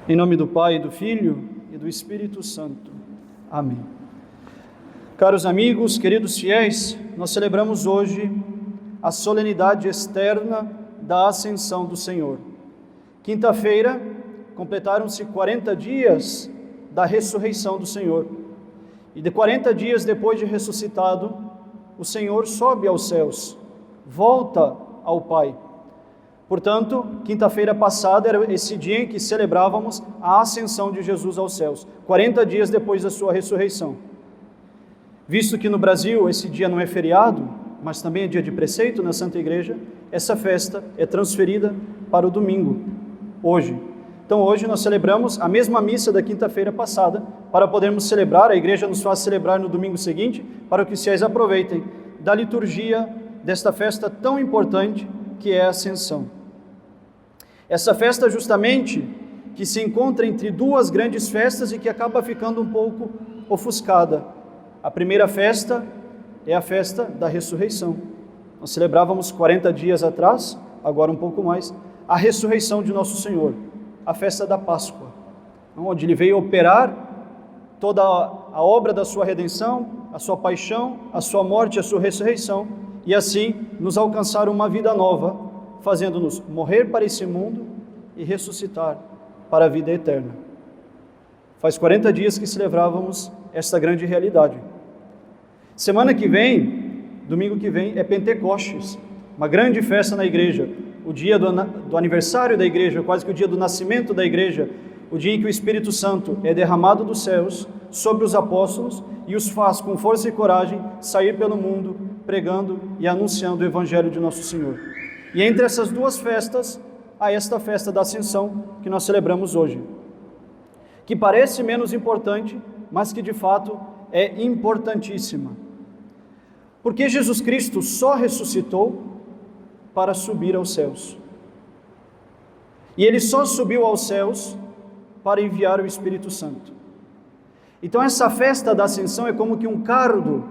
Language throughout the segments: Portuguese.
Em nome do Pai, do Filho e do Espírito Santo. Amém. Caros amigos, queridos fiéis, nós celebramos hoje a solenidade externa da Ascensão do Senhor. Quinta-feira, completaram-se 40 dias da ressurreição do Senhor. E de 40 dias depois de ressuscitado, o Senhor sobe aos céus, volta ao Pai. Portanto, quinta-feira passada era esse dia em que celebrávamos a ascensão de Jesus aos céus, 40 dias depois da sua ressurreição. Visto que no Brasil esse dia não é feriado, mas também é dia de preceito na Santa Igreja, essa festa é transferida para o domingo, hoje. Então hoje nós celebramos a mesma missa da quinta-feira passada, para podermos celebrar, a Igreja nos faz celebrar no domingo seguinte, para que os fiéis aproveitem da liturgia desta festa tão importante que é a Ascensão. Essa festa justamente que se encontra entre duas grandes festas e que acaba ficando um pouco ofuscada. A primeira festa é a festa da ressurreição. Nós celebrávamos 40 dias atrás, agora um pouco mais, a ressurreição de Nosso Senhor, a festa da Páscoa, onde Ele veio operar toda a obra da sua redenção, a sua paixão, a sua morte, a sua ressurreição, e assim nos alcançar uma vida nova, fazendo-nos morrer para esse mundo e ressuscitar para a vida eterna. Faz 40 dias que celebrávamos esta grande realidade. Semana que vem, domingo que vem, é Pentecostes, uma grande festa na igreja, o dia do aniversário da igreja, quase que o dia do nascimento da igreja, o dia em que o Espírito Santo é derramado dos céus sobre os apóstolos e os faz com força e coragem sair pelo mundo pregando e anunciando o Evangelho de Nosso Senhor. E entre essas duas festas, há esta festa da Ascensão que nós celebramos hoje, que parece menos importante, mas que de fato é importantíssima. Porque Jesus Cristo só ressuscitou para subir aos céus. E Ele só subiu aos céus para enviar o Espírito Santo. Então essa festa da Ascensão é como que um cardo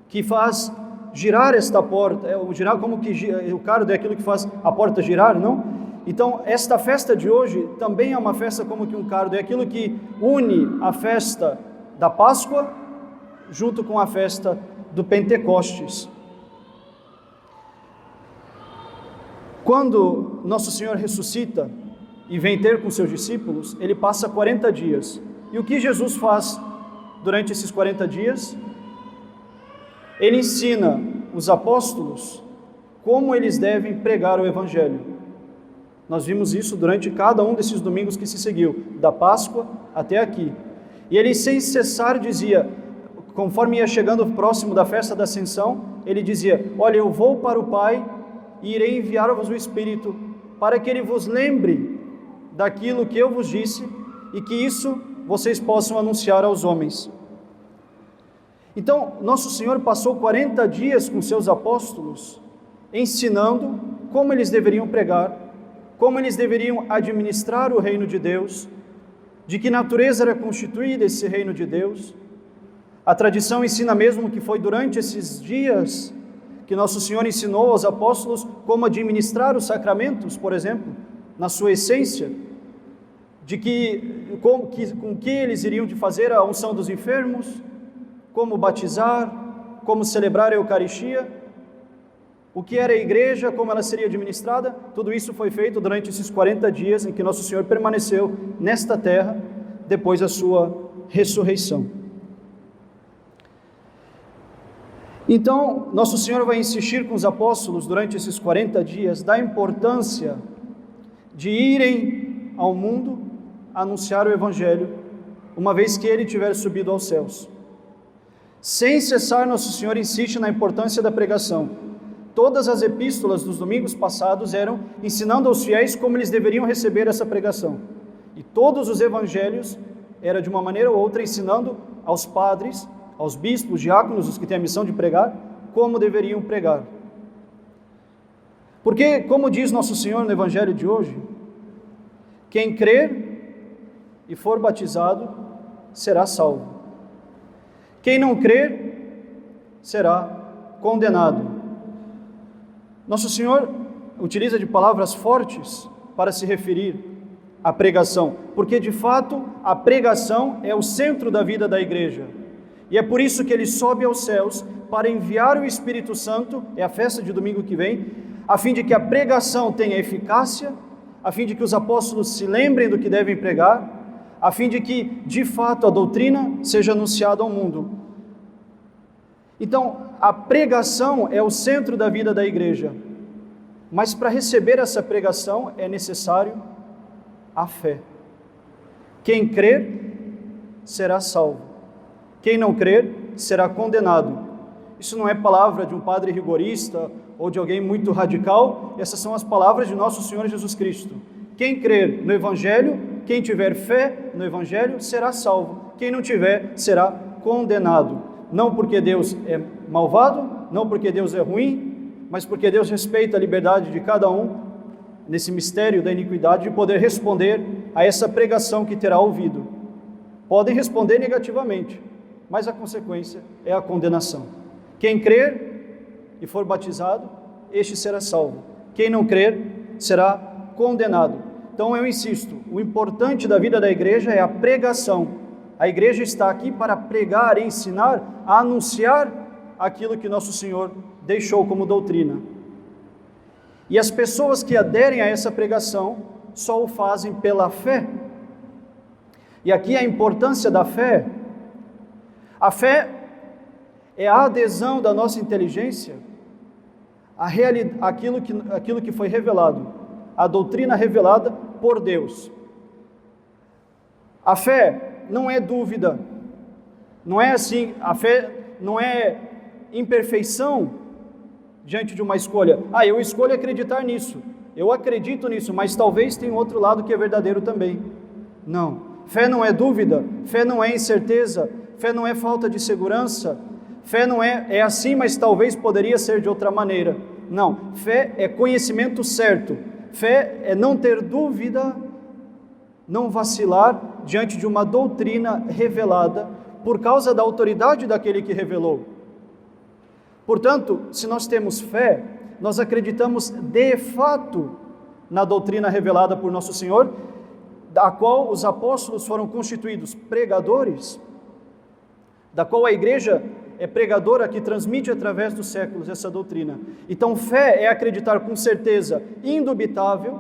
que faz girar esta porta, girar como que o cardo é aquilo que faz a porta girar, não? Então, esta festa de hoje também é uma festa como que um cardo, é aquilo que une a festa da Páscoa junto com a festa do Pentecostes. Quando Nosso Senhor ressuscita e vem ter com seus discípulos, Ele passa 40 dias. E o que Jesus faz durante esses 40 dias? Ele ensina os apóstolos como eles devem pregar o Evangelho. Nós vimos isso durante cada um desses domingos que se seguiu, da Páscoa até aqui. E ele sem cessar dizia, conforme ia chegando próximo da festa da Ascensão, ele dizia, olha, eu vou para o Pai e irei enviar-vos o Espírito, para que Ele vos lembre daquilo que eu vos disse e que isso vocês possam anunciar aos homens. Então, Nosso Senhor passou 40 dias com seus apóstolos, ensinando como eles deveriam pregar, como eles deveriam administrar o reino de Deus, de que natureza era constituída esse reino de Deus. A tradição ensina mesmo que foi durante esses dias que Nosso Senhor ensinou aos apóstolos como administrar os sacramentos, por exemplo, na sua essência, de com que eles iriam de fazer a unção dos enfermos, como batizar, como celebrar a Eucaristia, o que era a igreja, como ela seria administrada. Tudo isso foi feito durante esses 40 dias em que Nosso Senhor permaneceu nesta terra, depois da sua ressurreição. Então, Nosso Senhor vai insistir com os apóstolos durante esses 40 dias da importância de irem ao mundo anunciar o Evangelho, uma vez que Ele tiver subido aos céus. Sem cessar, Nosso Senhor insiste na importância da pregação. Todas as epístolas dos domingos passados eram ensinando aos fiéis como eles deveriam receber essa pregação. E todos os evangelhos era de uma maneira ou outra ensinando aos padres, aos bispos, diáconos, os que têm a missão de pregar, como deveriam pregar. Porque, como diz Nosso Senhor no Evangelho de hoje, quem crer e for batizado será salvo. Quem não crer será condenado. Nosso Senhor utiliza de palavras fortes para se referir a pregação, porque de fato a pregação é o centro da vida da igreja. E é por isso que ele sobe aos céus para enviar o Espírito Santo, é a festa de domingo que vem, a fim de que a pregação tenha eficácia, a fim de que os apóstolos se lembrem do que devem pregar, a fim de que, de fato, a doutrina seja anunciada ao mundo. Então, a pregação é o centro da vida da igreja, mas para receber essa pregação é necessário a fé. Quem crer será salvo, quem não crer será condenado. Isso não é palavra de um padre rigorista ou de alguém muito radical, essas são as palavras de nosso Senhor Jesus Cristo. Quem crer no Evangelho, quem tiver fé no Evangelho, será salvo. Quem não tiver, será condenado. Não porque Deus é malvado, não porque Deus é ruim, mas porque Deus respeita a liberdade de cada um, nesse mistério da iniquidade, de poder responder a essa pregação que terá ouvido. Podem responder negativamente, mas a consequência é a condenação. Quem crer e for batizado, este será salvo. Quem não crer, será condenado. Então eu insisto, o importante da vida da igreja é a pregação. A igreja está aqui para pregar, ensinar, a anunciar aquilo que nosso Senhor deixou como doutrina. E as pessoas que aderem a essa pregação só o fazem pela fé. E aqui a importância da fé. A fé é a adesão da nossa inteligência àquilo que foi revelado, a doutrina revelada por Deus. A fé não é dúvida, não é assim, a fé não é imperfeição diante de uma escolha. Eu escolho acreditar nisso, eu acredito nisso, mas talvez tenha outro lado que é verdadeiro também. Não, fé não é dúvida, fé não é incerteza, fé não é falta de segurança, fé não é assim, mas talvez poderia ser de outra maneira. Não, fé é conhecimento certo, fé é não ter dúvida, não vacilar diante de uma doutrina revelada por causa da autoridade daquele que revelou. Portanto, se nós temos fé, nós acreditamos de fato na doutrina revelada por nosso Senhor, da qual os apóstolos foram constituídos pregadores, da qual a igreja é pregadora que transmite através dos séculos essa doutrina. Então, fé é acreditar com certeza indubitável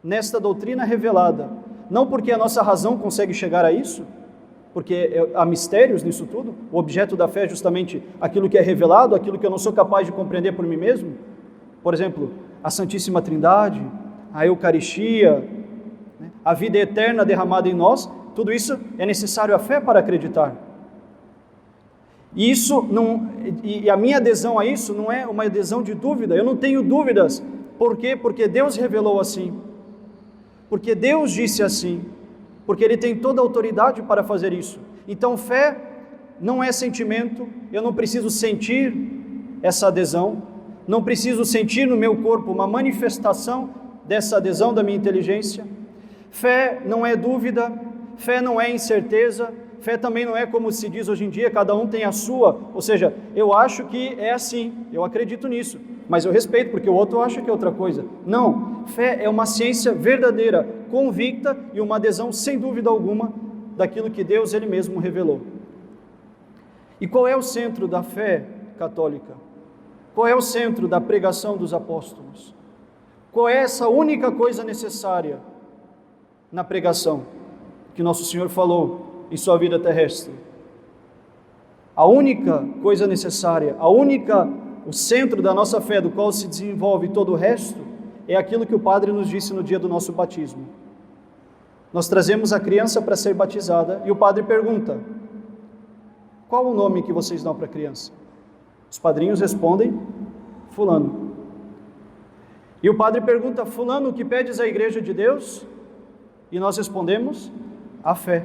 nesta doutrina revelada, não porque a nossa razão consegue chegar a isso, porque há mistérios nisso tudo. O objeto da fé é justamente aquilo que é revelado, aquilo que eu não sou capaz de compreender por mim mesmo. Por exemplo, a Santíssima Trindade, a Eucaristia, a vida eterna derramada em nós, tudo isso é necessário a fé para acreditar. E a minha adesão a isso não é uma adesão de dúvida, eu não tenho dúvidas. Por quê? Porque Deus revelou assim, porque Deus disse assim, porque Ele tem toda a autoridade para fazer isso. Então fé não é sentimento, eu não preciso sentir essa adesão, não preciso sentir no meu corpo uma manifestação dessa adesão da minha inteligência. Fé não é dúvida, fé não é incerteza, fé também não é como se diz hoje em dia, cada um tem a sua, ou seja, eu acho que é assim, eu acredito nisso, mas eu respeito porque o outro acha que é outra coisa. Não, fé é uma ciência verdadeira, convicta e uma adesão sem dúvida alguma daquilo que Deus Ele mesmo revelou. E qual é o centro da fé católica? Qual é o centro da pregação dos apóstolos? Qual é essa única coisa necessária na pregação que nosso Senhor falou em sua vida terrestre? A única coisa necessária, o centro da nossa fé, do qual se desenvolve todo o resto, é aquilo que o Padre nos disse no dia do nosso batismo. Nós trazemos a criança para ser batizada e o Padre pergunta: qual o nome que vocês dão para a criança? Os padrinhos respondem: fulano. E o Padre pergunta: fulano, o que pedes à igreja de Deus? E nós respondemos: a fé.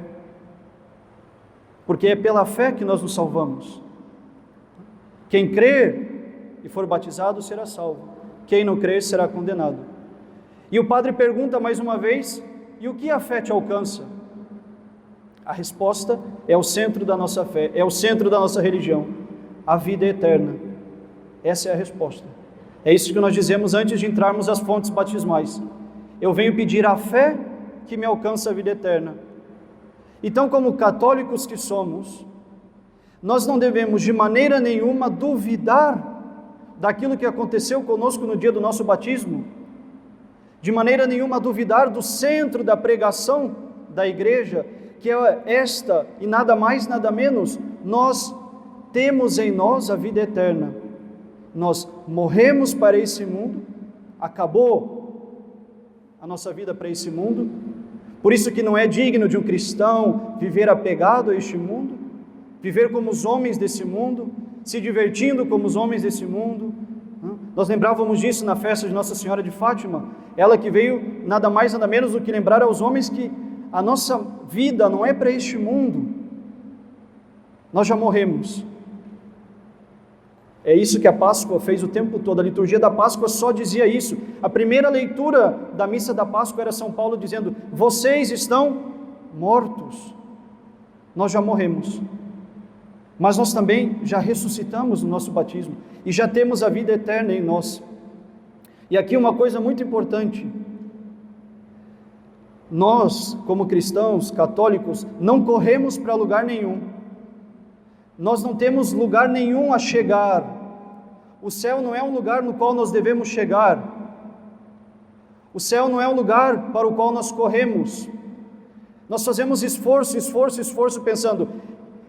Porque é pela fé que nós nos salvamos. Quem crer e for batizado será salvo. Quem não crer será condenado. E o Padre pergunta mais uma vez: e o que a fé te alcança? A resposta é o centro da nossa fé, é o centro da nossa religião, a vida eterna. Essa é a resposta. É isso que nós dizemos antes de entrarmos às fontes batismais. Eu venho pedir a fé que me alcança a vida eterna. Então, como católicos que somos, nós não devemos de maneira nenhuma duvidar daquilo que aconteceu conosco no dia do nosso batismo, de maneira nenhuma duvidar do centro da pregação da igreja, que é esta e nada mais, nada menos: nós temos em nós a vida eterna. Nós morremos para esse mundo, acabou a nossa vida para esse mundo, por isso que não é digno de um cristão viver apegado a este mundo, viver como os homens desse mundo, se divertindo como os homens desse mundo. Nós lembrávamos disso na festa de Nossa Senhora de Fátima, ela que veio nada mais nada menos do que lembrar aos homens que a nossa vida não é para este mundo, nós já morremos. É isso que a Páscoa fez o tempo todo, a liturgia da Páscoa só dizia isso. A primeira leitura da missa da Páscoa era São Paulo dizendo: vocês estão mortos. Nós já morremos, mas nós também já ressuscitamos no nosso batismo e já temos a vida eterna em nós. E aqui uma coisa muito importante: nós, como cristãos católicos, não corremos para lugar nenhum. Nós não temos lugar nenhum a chegar. O céu não é um lugar no qual nós devemos chegar. O céu não é um lugar para o qual nós corremos. Nós fazemos esforço, pensando: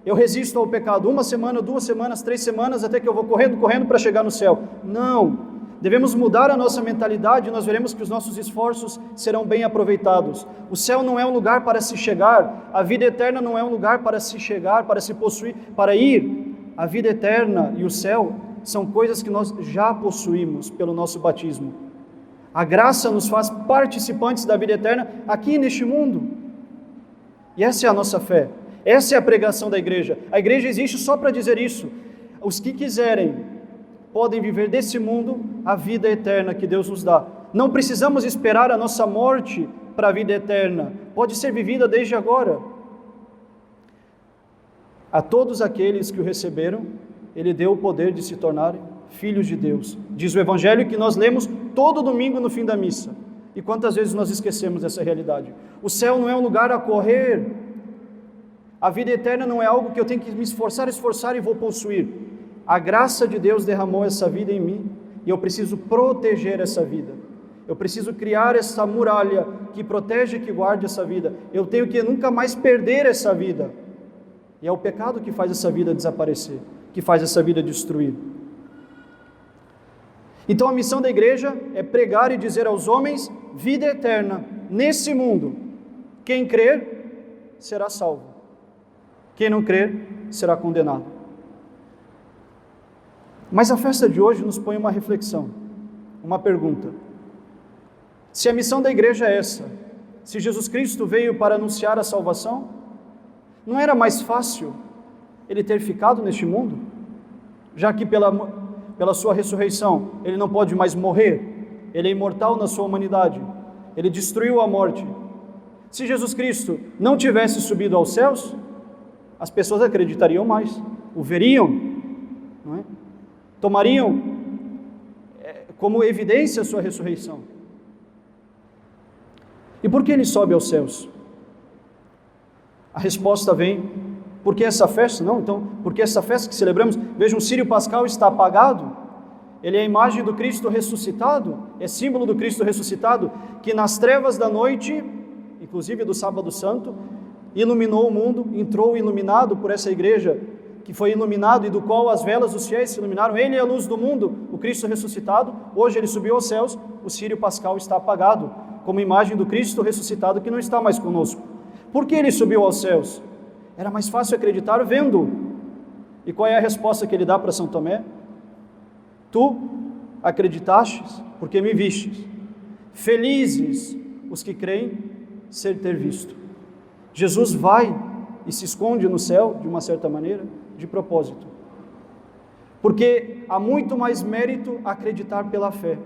eu resisto ao pecado 1 semana, 2 semanas, 3 semanas, até que eu vou correndo para chegar no céu. Não! Devemos mudar a nossa mentalidade e nós veremos que os nossos esforços serão bem aproveitados. O céu não é um lugar para se chegar, a vida eterna não é um lugar para se chegar, para se possuir, para ir. A vida eterna e o céu são coisas que nós já possuímos pelo nosso batismo. A graça nos faz participantes da vida eterna aqui neste mundo. E essa é a nossa fé, essa é a pregação da igreja. A igreja existe só para dizer isso: os que quiserem podem viver desse mundo a vida eterna que Deus nos dá. Não precisamos esperar a nossa morte para a vida eterna, pode ser vivida desde agora. A todos aqueles que o receberam, Ele deu o poder de se tornarem filhos de Deus. Diz o Evangelho que nós lemos todo domingo no fim da missa. E quantas vezes nós esquecemos dessa realidade? O céu não é um lugar a correr. A vida eterna não é algo que eu tenho que me esforçar e vou possuir. A graça de Deus derramou essa vida em mim e eu preciso proteger essa vida. Eu preciso criar essa muralha que protege e que guarde essa vida. Eu tenho que nunca mais perder essa vida. E é o pecado que faz essa vida desaparecer, que faz essa vida destruir. Então a missão da igreja é pregar e dizer aos homens vida eterna nesse mundo. Quem crer será salvo. Quem não crer será condenado. Mas a festa de hoje nos põe uma reflexão, uma pergunta. Se a missão da igreja é essa, se Jesus Cristo veio para anunciar a salvação, não era mais fácil Ele ter ficado neste mundo? Já que pela sua ressurreição Ele não pode mais morrer, Ele é imortal na sua humanidade, Ele destruiu a morte. Se Jesus Cristo não tivesse subido aos céus, as pessoas acreditariam mais, o veriam, não é? Tomariam como evidência a sua ressurreição. E por que Ele sobe aos céus? A resposta vem: porque essa festa? Não, então, porque essa festa que celebramos, vejam, o Círio Pascal está apagado, ele é a imagem do Cristo ressuscitado, é símbolo do Cristo ressuscitado, que nas trevas da noite, inclusive do Sábado Santo, iluminou o mundo, entrou iluminado por essa igreja, que foi iluminado e do qual as velas dos fiéis se iluminaram. Ele é a luz do mundo, o Cristo ressuscitado. Hoje Ele subiu aos céus, o Círio Pascal está apagado, como imagem do Cristo ressuscitado que não está mais conosco. Por que Ele subiu aos céus? Era mais fácil acreditar vendo. E qual é a resposta que Ele dá para São Tomé? Tu acreditastes porque me vistes. Felizes os que creem ser ter visto. Jesus vai e se esconde no céu, de uma certa maneira, de propósito. Porque há muito mais mérito acreditar pela fé.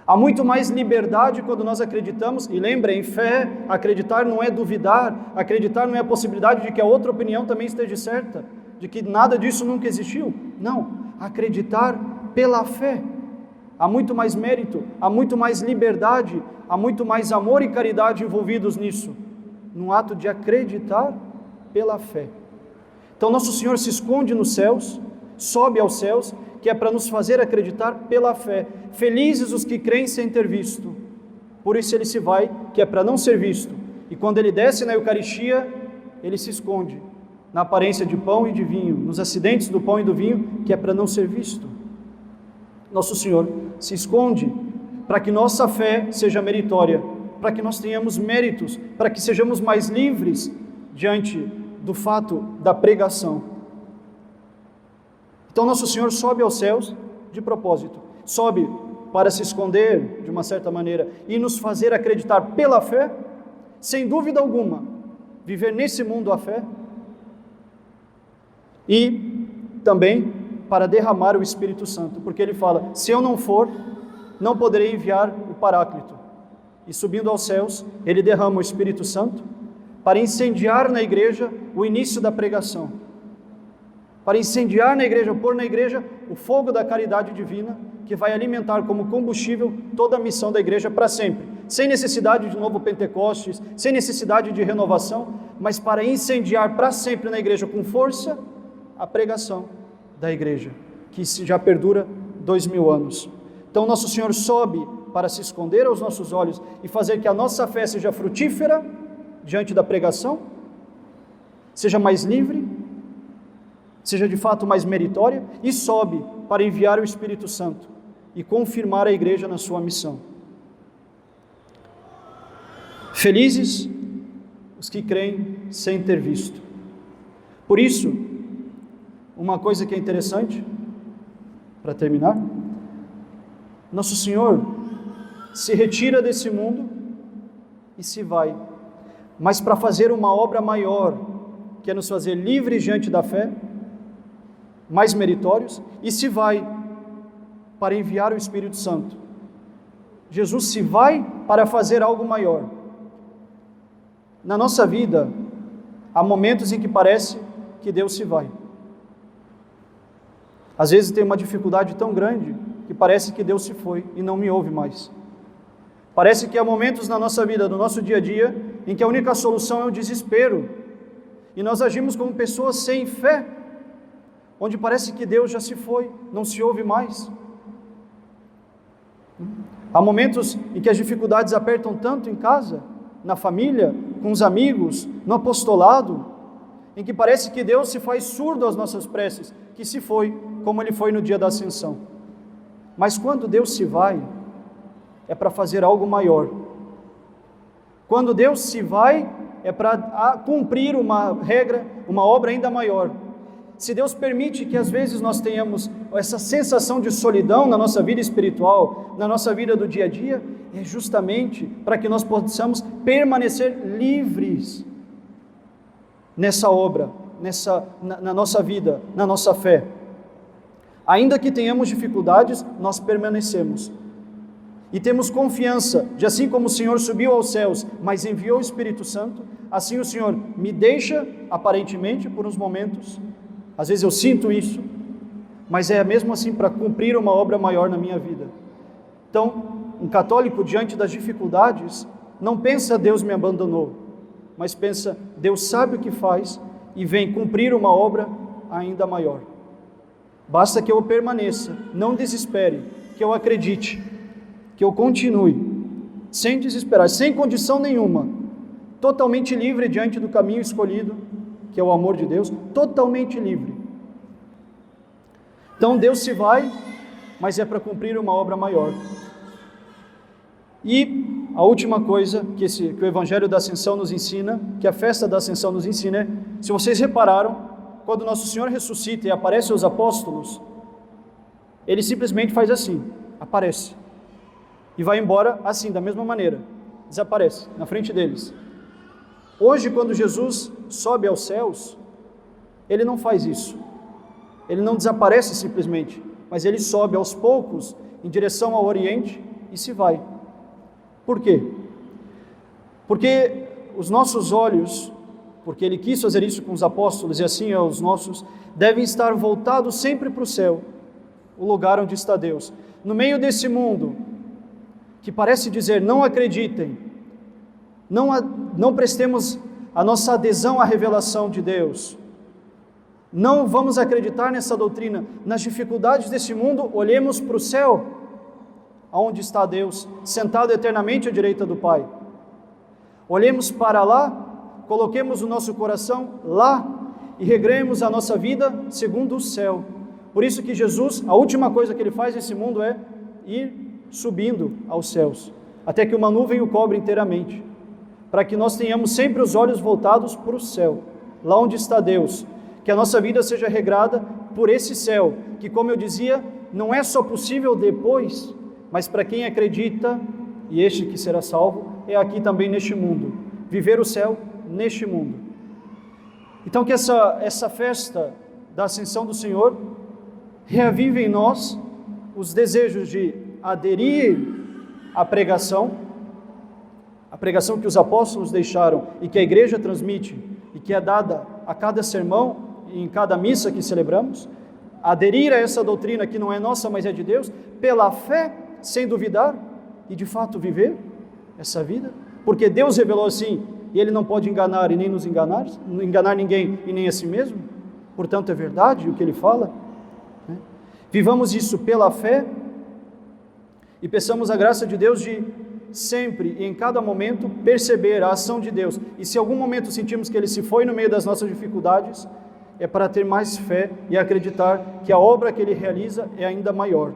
Há muito mais liberdade quando nós acreditamos, e lembrem, fé, acreditar não é duvidar, acreditar não é a possibilidade de que a outra opinião também esteja certa, de que nada disso nunca existiu. Não, acreditar pela fé. Há muito mais mérito, há muito mais liberdade, há muito mais amor e caridade envolvidos nisso, num ato de acreditar pela fé. Então nosso Senhor se esconde nos céus, sobe aos céus, que é para nos fazer acreditar pela fé. Felizes os que creem sem ter visto. Por isso ele se vai, que é para não ser visto. E quando ele desce na Eucaristia, ele se esconde na aparência de pão e de vinho, nos acidentes do pão e do vinho, que é para não ser visto. Nosso Senhor se esconde para que nossa fé seja meritória, para que nós tenhamos méritos, para que sejamos mais livres diante do fato da pregação. Então nosso Senhor sobe aos céus de propósito, sobe para se esconder de uma certa maneira e nos fazer acreditar pela fé, sem dúvida alguma, viver nesse mundo a fé, e também para derramar o Espírito Santo, porque ele fala, se eu não for, não poderei enviar o Paráclito. E subindo aos céus, ele derrama o Espírito Santo para incendiar na igreja o início da pregação, para incendiar na igreja, pôr na igreja o fogo da caridade divina, que vai alimentar como combustível toda a missão da igreja para sempre, sem necessidade de novo Pentecostes, sem necessidade de renovação, mas para incendiar para sempre na igreja com força a pregação da igreja, que já perdura 2000 anos. Então nosso Senhor sobe para se esconder aos nossos olhos e fazer que a nossa fé seja frutífera diante da pregação, seja mais livre, seja de fato mais meritória, e sobe para enviar o Espírito Santo e confirmar a igreja na sua missão. Felizes os que creem sem ter visto. Por isso, uma coisa que é interessante, para terminar, nosso Senhor se retira desse mundo e se vai, mas para fazer uma obra maior, que é nos fazer livres diante da fé, mais meritórios, e se vai para enviar o Espírito Santo. Jesus se vai para fazer algo maior. Na nossa vida, há momentos em que parece que Deus se vai. Às vezes tem uma dificuldade tão grande que parece que Deus se foi e não me ouve mais. Parece que há momentos na nossa vida, no nosso dia a dia, em que a única solução é o desespero, e nós agimos como pessoas sem fé, onde parece que Deus já se foi, não se ouve mais. Há momentos em que as dificuldades apertam tanto em casa, na família, com os amigos, no apostolado, em que parece que Deus se faz surdo às nossas preces, que se foi, como ele foi no dia da ascensão. Mas quando Deus se vai, é para fazer algo maior. Quando Deus se vai, é para cumprir uma regra, uma obra ainda maior. Se Deus permite que às vezes nós tenhamos essa sensação de solidão na nossa vida espiritual, na nossa vida do dia a dia, é justamente para que nós possamos permanecer livres nessa obra, na nossa vida, na nossa fé. Ainda que tenhamos dificuldades, nós permanecemos. E temos confiança de assim como o Senhor subiu aos céus, mas enviou o Espírito Santo, assim o Senhor me deixa, aparentemente, por uns momentos. Às vezes eu sinto isso, mas é mesmo assim para cumprir uma obra maior na minha vida. Então, um católico diante das dificuldades, não pensa Deus me abandonou, mas pensa Deus sabe o que faz e vem cumprir uma obra ainda maior. Basta que eu permaneça, não desespere, que eu acredite, que eu continue, sem desesperar, sem condição nenhuma, totalmente livre diante do caminho escolhido, que é o amor de Deus, totalmente livre. Então Deus se vai, mas é para cumprir uma obra maior. E a última coisa que o Evangelho da Ascensão nos ensina, que a festa da Ascensão nos ensina, é, se vocês repararam, quando Nosso Senhor ressuscita e aparece aos apóstolos, ele simplesmente faz assim, aparece, e vai embora assim, da mesma maneira, desaparece na frente deles. Hoje, quando Jesus sobe aos céus, ele não faz isso, ele não desaparece simplesmente, mas ele sobe aos poucos em direção ao Oriente e se vai. Por quê? Porque os nossos olhos, porque ele quis fazer isso com os apóstolos e assim os nossos, devem estar voltados sempre para o céu, o lugar onde está Deus. No meio desse mundo que parece dizer não acreditem, não prestemos a nossa adesão à revelação de Deus, não vamos acreditar nessa doutrina, nas dificuldades desse mundo, olhemos para o céu, aonde está Deus, sentado eternamente à direita do Pai. Olhemos para lá, coloquemos o nosso coração lá e regremos a nossa vida segundo o céu. Por isso que Jesus, a última coisa que Ele faz nesse mundo é ir subindo aos céus, até que uma nuvem o cobre inteiramente, para que nós tenhamos sempre os olhos voltados para o céu, lá onde está Deus, que a nossa vida seja regrada por esse céu, que, como eu dizia, não é só possível depois, mas para quem acredita, e este que será salvo, é aqui também neste mundo, viver o céu neste mundo. Então que essa festa da ascensão do Senhor reavive em nós os desejos de aderir à pregação que os apóstolos deixaram e que a igreja transmite e que é dada a cada sermão e em cada missa que celebramos, aderir a essa doutrina que não é nossa, mas é de Deus, pela fé, sem duvidar, e de fato viver essa vida, porque Deus revelou assim, e Ele não pode enganar e nem nos enganar, não enganar ninguém e nem a si mesmo, portanto é verdade o que Ele fala, né? Vivamos isso pela fé e peçamos a graça de Deus de sempre e em cada momento perceber a ação de Deus, e se em algum momento sentimos que Ele se foi no meio das nossas dificuldades, é para ter mais fé e acreditar que a obra que Ele realiza é ainda maior,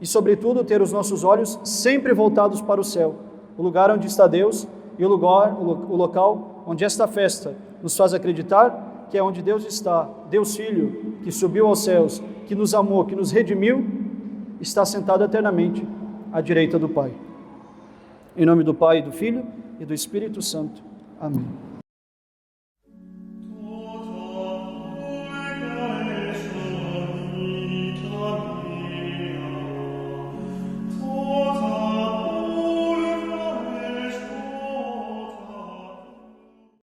e sobretudo ter os nossos olhos sempre voltados para o céu, o lugar onde está Deus e o local onde esta festa nos faz acreditar que é onde Deus está, Deus Filho, que subiu aos céus, que nos amou, que nos redimiu, está sentado eternamente à direita do Pai. Em nome do Pai, do Filho e do Espírito Santo. Amém.